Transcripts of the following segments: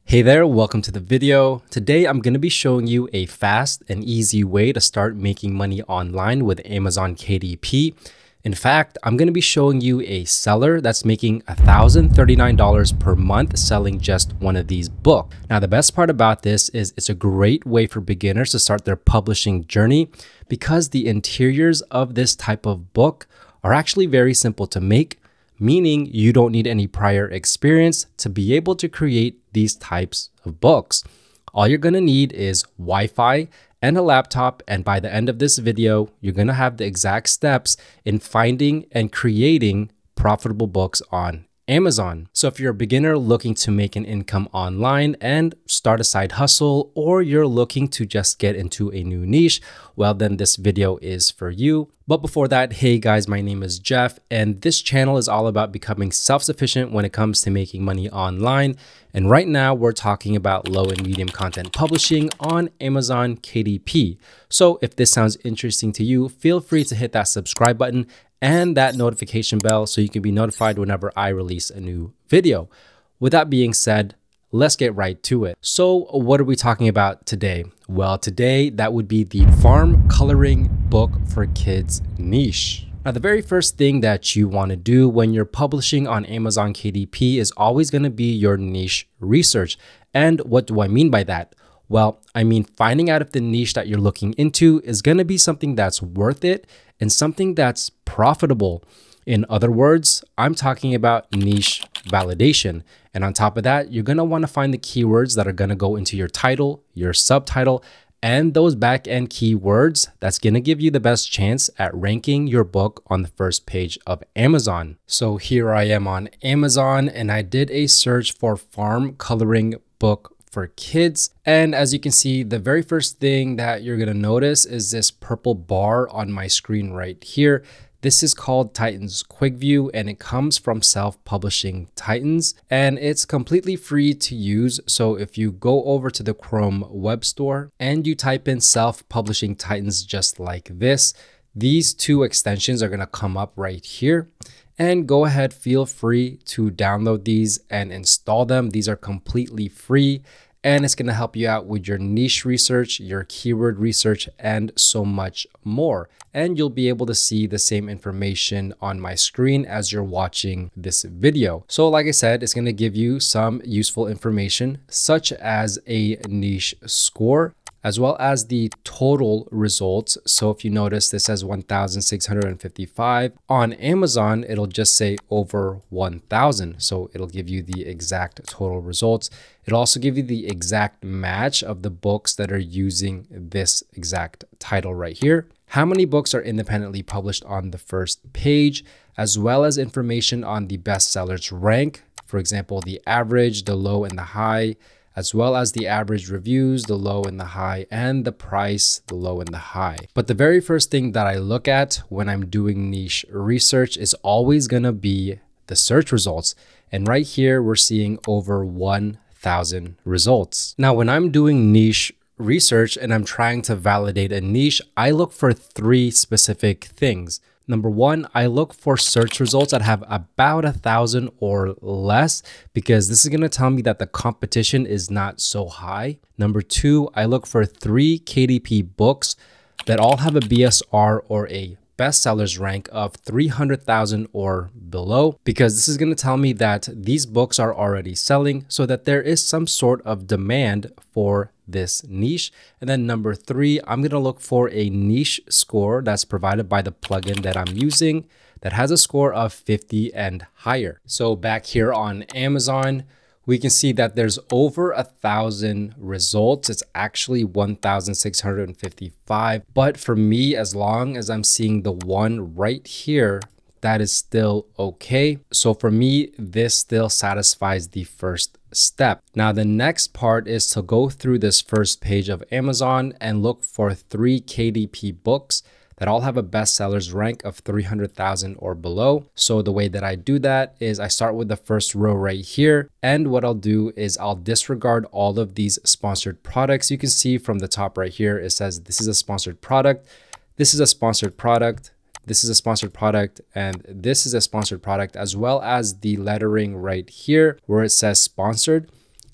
Hey there, welcome to the video. Today I'm going to be showing you a fast and easy way to start making money online with Amazon KDP. In fact, I'm going to be showing you a seller that's making $1,039 per month selling just one of these books. Now, the best part about this is it's a great way for beginners to start their publishing journey because the interiors of this type of book are actually very simple to make, meaning you don't need any prior experience to be able to create these types of books. All you're gonna need is Wi-Fi and a laptop, and by the end of this video, you're gonna have the exact steps in finding and creating profitable books on Amazon. So if you're a beginner looking to make an income online and start a side hustle, or you're looking to just get into a new niche, well, then this video is for you. But before that, hey guys, my name is Jeff, and this channel is all about becoming self-sufficient when it comes to making money online. And right now we're talking about low and medium content publishing on Amazon KDP. So if this sounds interesting to you, feel free to hit that subscribe button and that notification bell so you can be notified whenever I release a new video. With that being said, let's get right to it. So what are we talking about today? Well, today that would be the farm coloring book for kids niche. Now, the very first thing that you want to do when you're publishing on Amazon KDP is always going to be your niche research. And what do I mean by that? Well, I mean finding out if the niche that you're looking into is going to be something that's worth it and something that's profitable. In other words, I'm talking about niche validation. And on top of that, you're going to want to find the keywords that are going to go into your title, your subtitle, and those back-end keywords that's going to give you the best chance at ranking your book on the first page of Amazon. So here I am on Amazon, and I did a search for farm coloring book for kids. And as you can see, the very first thing that you're going to notice is this purple bar on my screen right here. This is called Titans Quick View, and it comes from Self-Publishing Titans, and it's completely free to use. So if you go over to the Chrome web store and you type in Self-Publishing Titans just like this, these two extensions are going to come up right here. And go ahead, feel free to download these and install them. These are completely free, and it's going to help you out with your niche research, your keyword research, and so much more. And you'll be able to see the same information on my screen as you're watching this video. So like I said, it's going to give you some useful information, such as a niche score, as well as the total results. So if you notice, this says 1,655. On Amazon, it'll just say over 1,000. So it'll give you the exact total results. It'll also give you the exact match of the books that are using this exact title right here. How many books are independently published on the first page, as well as information on the bestsellers rank. For example, the average, the low, and the high, as well as the average reviews, the low and the high, and the price, the low and the high. But the very first thing that I look at when I'm doing niche research is always gonna be the search results. And right here, we're seeing over 1,000 results. Now, when I'm doing niche research and I'm trying to validate a niche, I look for three specific things. Number one, I look for search results that have about 1,000 or less, because this is going to tell me that the competition is not so high. Number two, I look for 3 KDP books that all have a BSR or a bestsellers rank of 300,000 or below, because this is going to tell me that these books are already selling, so that there is some sort of demand for this niche. And then number 3, I'm going to look for a niche score that's provided by the plugin that I'm using that has a score of 50 and higher. So back here on Amazon, we can see that there's over 1,000 results. It's actually 1,655. But for me, as long as I'm seeing the one right here, that is still okay. So for me, this still satisfies the first step. Now, the next part is to go through this first page of Amazon and look for 3 KDP books that all have a bestsellers rank of 300,000 or below. So the way that I do that is I start with the first row right here. And what I'll do is I'll disregard all of these sponsored products. You can see from the top right here, it says this is a sponsored product. This is a sponsored product. This is a sponsored product, and this is a sponsored product, as well as the lettering right here where it says sponsored.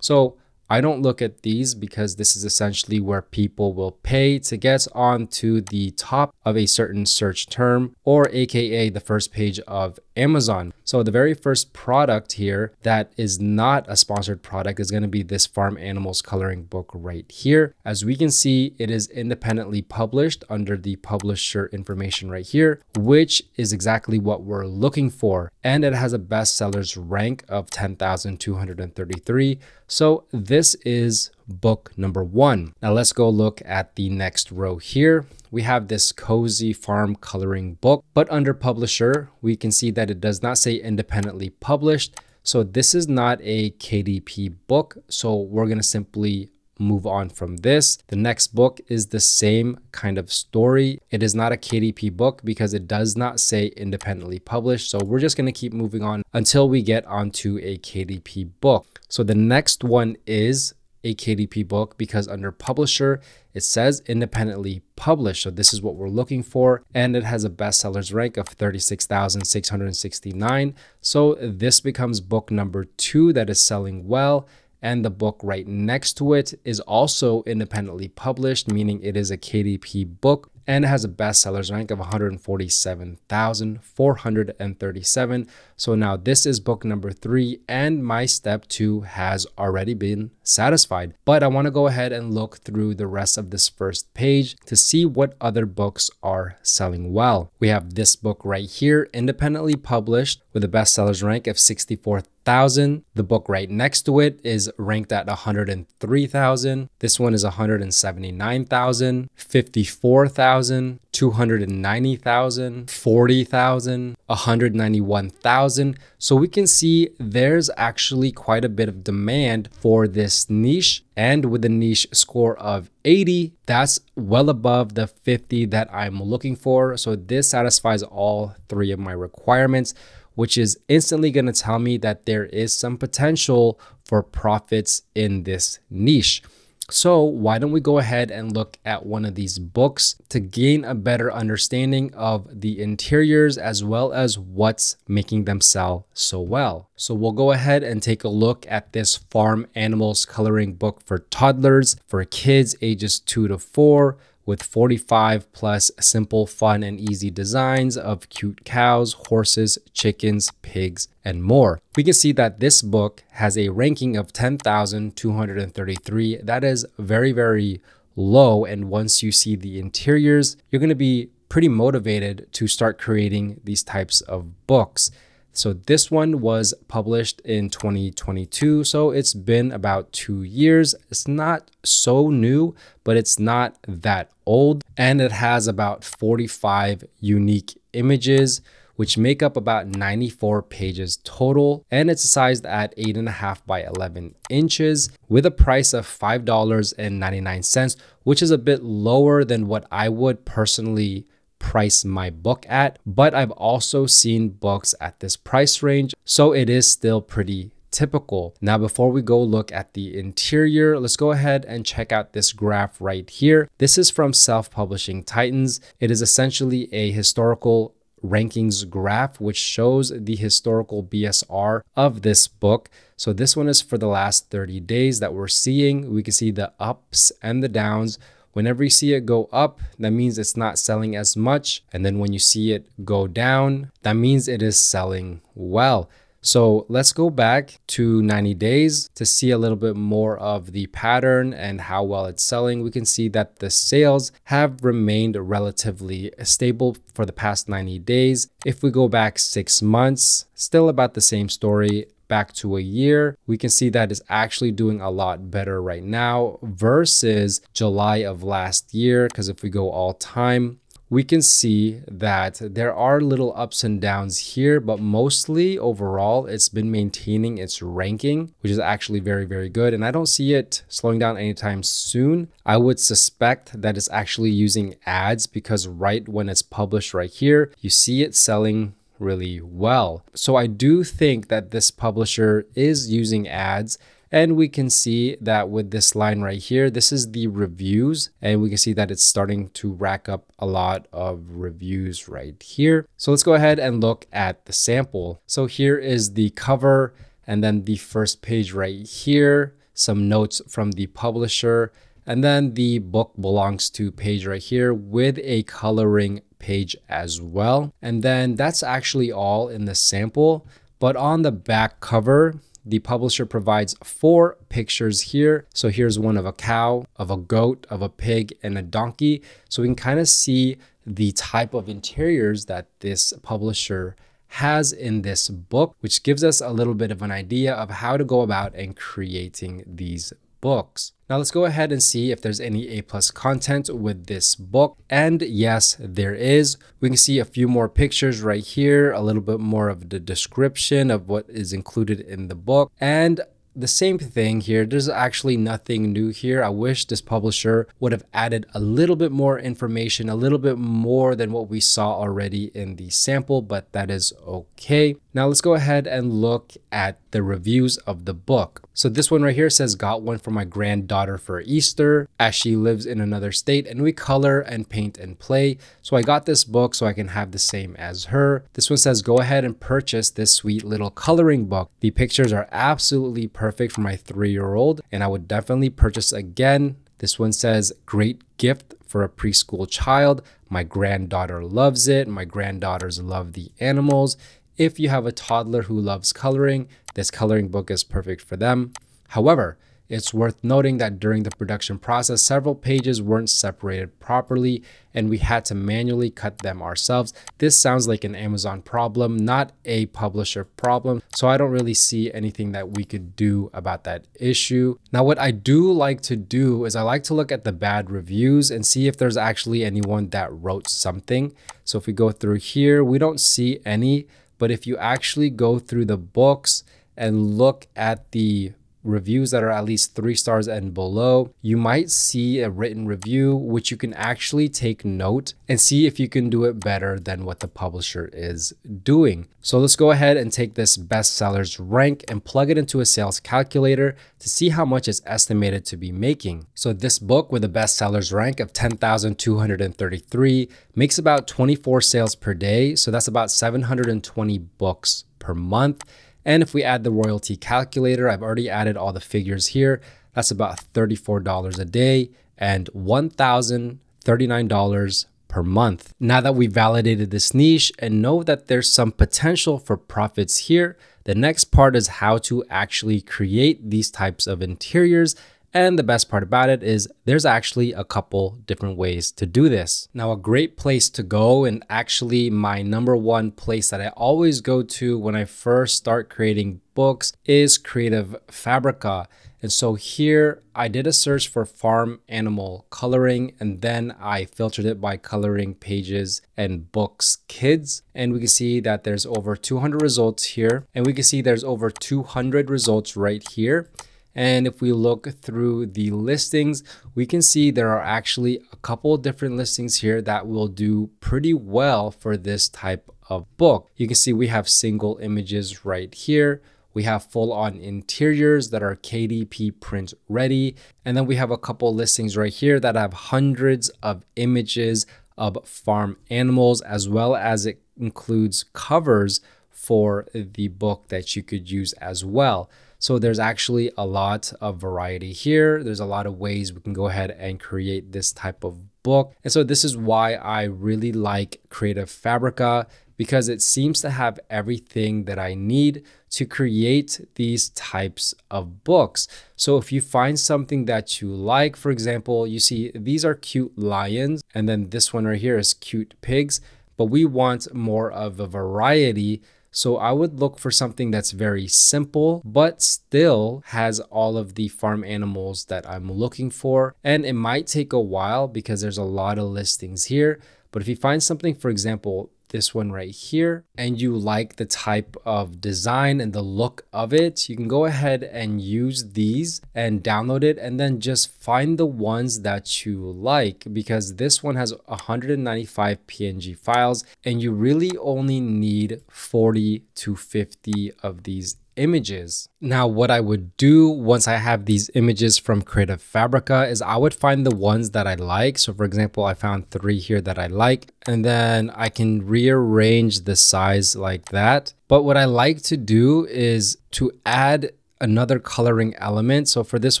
So I don't look at these because this is essentially where people will pay to get onto the top of a certain search term, or AKA the first page of Amazon. So the very first product here that is not a sponsored product is going to be this Farm Animals coloring book right here. As we can see, it is independently published under the publisher information right here, which is exactly what we're looking for. And it has a bestsellers rank of 10,233. So this is book number 1. Now let's go look at the next row here. We have this Cozy Farm coloring book, but under publisher, we can see that it does not say independently published. So this is not a KDP book. So we're going to simply move on from this. The next book is the same kind of story. It is not a KDP book because it does not say independently published. So we're just going to keep moving on until we get onto a KDP book. So the next one is a KDP book because under publisher, it says independently published. So this is what we're looking for. And it has a bestsellers rank of 36,669. So this becomes book number 2 that is selling well. And the book right next to it is also independently published, meaning it is a KDP book, and it has a bestsellers rank of 147,437. So now this is book number 3, and my step 2 has already been satisfied. But I want to go ahead and look through the rest of this first page to see what other books are selling well. We have this book right here, independently published with a bestsellers rank of 64,000. The book right next to it is ranked at 103,000. This one is 179,000, 54,000, 290,000, 40,000, 191,000. So we can see there's actually quite a bit of demand for this niche. And with a niche score of 80, that's well above the 50 that I'm looking for. So this satisfies all 3 of my requirements, which is instantly going to tell me that there is some potential for profits in this niche. So why don't we go ahead and look at one of these books to gain a better understanding of the interiors as well as what's making them sell so well. So we'll go ahead and take a look at this Farm Animals coloring book for toddlers, for kids ages 2 to 4, with 45 plus simple, fun, and easy designs of cute cows, horses, chickens, pigs, and more. We can see that this book has a ranking of 10,233. That is very, very low. And once you see the interiors, you're going to be pretty motivated to start creating these types of books. So this one was published in 2022. So it's been about 2 years. It's not so new, but it's not that old. And it has about 45 unique images, which make up about 94 pages total. And it's sized at 8.5 by 11 inches with a price of $5.99, which is a bit lower than what I would personally price my book at, but I've also seen books at this price range, so it is still pretty typical. Now, before we go look at the interior, let's go ahead and check out this graph right here. This is from Self-Publishing Titans. It is essentially a historical rankings graph, which shows the historical BSR of this book. So this one is for the last 30 days that we're seeing. We can see the ups and the downs. Whenever you see it go up, that means it's not selling as much. And then when you see it go down, that means it is selling well. So let's go back to 90 days to see a little bit more of the pattern and how well it's selling. We can see that the sales have remained relatively stable for the past 90 days. If we go back 6 months, still about the same story. Back to a year, we can see that it's actually doing a lot better right now versus July of last year. Because if we go all time, we can see that there are little ups and downs here, but mostly overall, it's been maintaining its ranking, which is actually very, very good. And I don't see it slowing down anytime soon. I would suspect that it's actually using ads because right when it's published right here, you see it selling really well. So I do think that this publisher is using ads, and we can see that with this line right here, this is the reviews, and we can see that it's starting to rack up a lot of reviews right here. So let's go ahead and look at the sample. So here is the cover, and then the first page right here some notes from the publisher, and then the book belongs to page right here with a coloring page as well. And then that's actually all in the sample. But on the back cover, the publisher provides 4 pictures here. So here's one of a cow, of a goat, of a pig, and a donkey. So we can kind of see the type of interiors that this publisher has in this book, which gives us a little bit of an idea of how to go about and creating these books. Now let's go ahead and see if there's any A+ content with this book. And yes, there is. We can see a few more pictures right here, a little bit more of the description of what is included in the book. And the same thing here, there's actually nothing new here. I wish this publisher would have added a little bit more information, a little bit more than what we saw already in the sample, but that is okay. Now let's go ahead and look at the reviews of the book. So this one right here says, got one for my granddaughter for Easter as she lives in another state and we color and paint and play. So I got this book so I can have the same as her. This one says, go ahead and purchase this sweet little coloring book. The pictures are absolutely perfect for my 3-year-old and I would definitely purchase again. This one says, great gift for a preschool child. My granddaughter loves it. My granddaughters love the animals. If you have a toddler who loves coloring, this coloring book is perfect for them. However, it's worth noting that during the production process, several pages weren't separated properly and we had to manually cut them ourselves. This sounds like an Amazon problem, not a publisher problem. So I don't really see anything that we could do about that issue. Now, what I do like to do is I like to look at the bad reviews and see if there's actually anyone that wrote something. So if we go through here, we don't see any. But if you actually go through the books and look at the reviews that are at least 3 stars and below, you might see a written review, which you can actually take note and see if you can do it better than what the publisher is doing. So let's go ahead and take this bestsellers rank and plug it into a sales calculator to see how much it's estimated to be making. So this book with a bestsellers rank of 10,233 makes about 24 sales per day. So that's about 720 books per month. And if we add the royalty calculator, I've already added all the figures here. That's about $34 a day and $1,039 per month. Now that we validated this niche and know that there's some potential for profits here, the next part is how to actually create these types of interiors. And the best part about it is there's actually a couple different ways to do this. Now, a great place to go, and actually my #1 place that I always go to when I first start creating books, is Creative Fabrica. And so here I did a search for farm animal coloring, and then I filtered it by coloring pages and books kids. And we can see that there's over 200 results here, and we can see there's over 200 results right here. And if we look through the listings, we can see there are actually a couple of different listings here that will do pretty well for this type of book. You can see we have single images right here. We have full-on interiors that are KDP print ready. And then we have a couple listings right here that have hundreds of images of farm animals, as well as it includes covers for the book that you could use as well. So there's actually a lot of variety here. There's a lot of ways we can go ahead and create this type of book. And so this is why I really like Creative Fabrica, because it seems to have everything that I need to create these types of books. So if you find something that you like, for example, you see these are cute lions, and then this one right here is cute pigs, but we want more of a variety. So I would look for something that's very simple, but still has all of the farm animals that I'm looking for. And it might take a while because there's a lot of listings here. But if you find something, for example, this one right here, and you like the type of design and the look of it, you can go ahead and use these and download it, and then just find the ones that you like, because this one has 195 PNG files and you really only need 40 to 50 of these images. Now, what I would do once I have these images from Creative Fabrica is I would find the ones that I like. So for example, I found 3 here that I like, and then I can rearrange the size like that. But what I like to do is to add another coloring element. So for this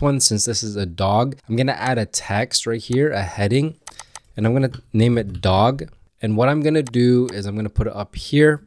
one, since this is a dog, I'm going to add a text right here, a heading, and I'm going to name it dog. And what I'm going to do is I'm going to put it up here,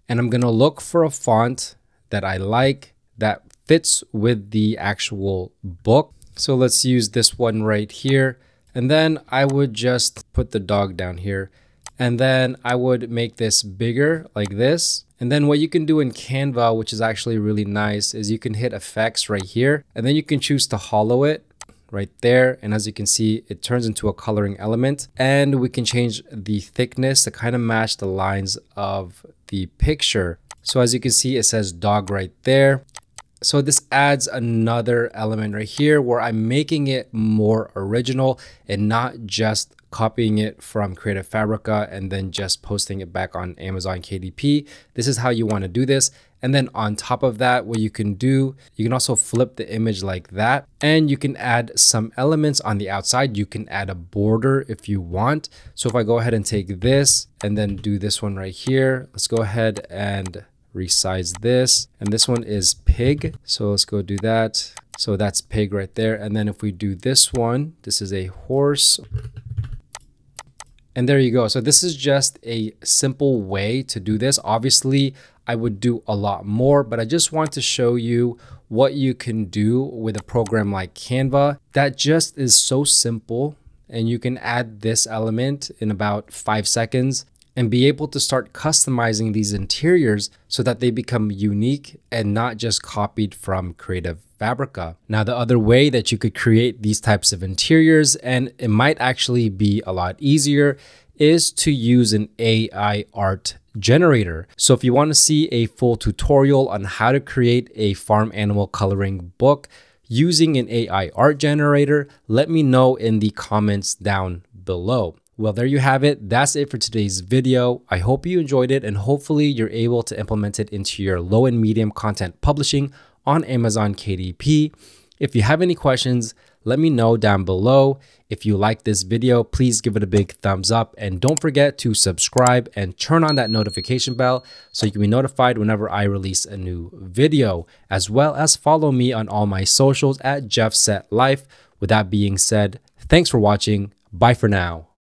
and I'm going to look for a font that I like that fits with the actual book. So let's use this one right here. And then I would just put the dog down here. And then I would make this bigger like this. And then what you can do in Canva, which is actually really nice, is you can hit effects right here. And then you can choose to hollow it right there. And as you can see, it turns into a coloring element. And we can change the thickness to kind of match the lines of the picture. So as you can see, it says dog right there. So this adds another element right here where I'm making it more original and not just copying it from Creative Fabrica and then just posting it back on Amazon KDP. This is how you want to do this. And then on top of that, what you can do, you can also flip the image like that, and you can add some elements on the outside. You can add a border if you want. So if I go ahead and take this and then do this one right here, let's go ahead and resize this. And this one is pig. So let's go do that. So that's pig right there. And then if we do this one, this is a horse. And there you go. So this is just a simple way to do this. Obviously, I would do a lot more, but I just want to show you what you can do with a program like Canva that just is so simple. And you can add this element in about 5 seconds and be able to start customizing these interiors so that they become unique and not just copied from Creative Fabrica. Now, the other way that you could create these types of interiors, and it might actually be a lot easier, is to use an AI art generator. So if you want to see a full tutorial on how to create a farm animal coloring book using an AI art generator, let me know in the comments down below. Well, there you have it. That's it for today's video. I hope you enjoyed it, and hopefully you're able to implement it into your low and medium content publishing on Amazon KDP. If you have any questions, let me know down below. If you like this video, please give it a big thumbs up, and don't forget to subscribe and turn on that notification bell so you can be notified whenever I release a new video, as well as follow me on all my socials at JeffSetLife. With that being said, thanks for watching. Bye for now.